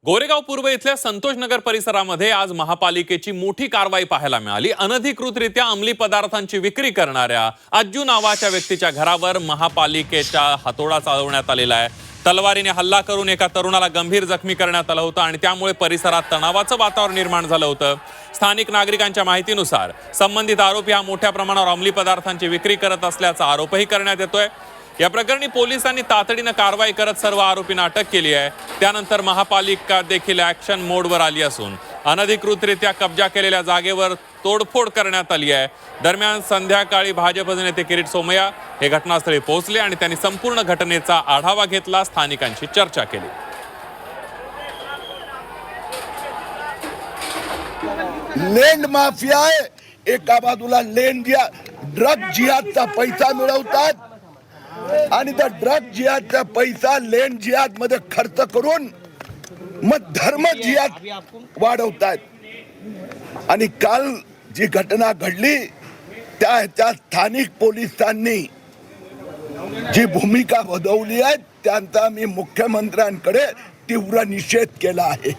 गोरेगाव पूर्व इथल्या संतोष नगर परिसरामध्ये आज महापालिकेची मोठी कारवाई पाहायला मिळाली। अनधिकृतरित्या अंमली पदार्थांची विक्री करणाऱ्या अज्जू नावाच्या व्यक्तीच्या घरावर महापालिकेचा हातोडा चालवण्यात आलेला आहे। तलवारीने हल्ला करून एका तरुणाला गंभीर जखमी करण्यात आलं होतं आणि त्यामुळे परिसरात तणावाचं वातावरण निर्माण झालं होतं। स्थानिक नागरिकांच्या माहितीनुसार संबंधित आरोपी हा मोठ्या प्रमाणावर अंमली पदार्थांची विक्री करत असल्याचा आरोपही करण्यात येतोय। या प्रकरणी पोलिसांनी तातडीने कारवाई करत सर्व आरोपींना अटक केली आहे। त्यानंतर महापालिका देखील ॲक्शन मोडवर आली असून अनधिकृतरित्या कब्जा केलेल्या जागेवर तोडफोड करण्यात आली आहे। दरम्यान संध्याकाळी भाजपचे नेते किरीट सोमय्या हे घटनास्थळी पोहोचले आणि त्यांनी संपूर्ण घटनेचा आढावा घेतला, स्थानिकांशी चर्चा केली। लँड माफिया आहे, एका बाजूला ड्रग जिहादचा पैसा मिळवतात आणि त्या ड्रग जिहादचा पैसा लँड जिहाद मध्ये खर्च करून मग धर्म जिहाद वाढवतात। आणि काल जी घटना घडली त्या स्थानिक पोलिसांनी जी भूमिका बजावली आहे त्यांचा मी मुख्यमंत्र्यांकडे तीव्र निषेध केला आहे।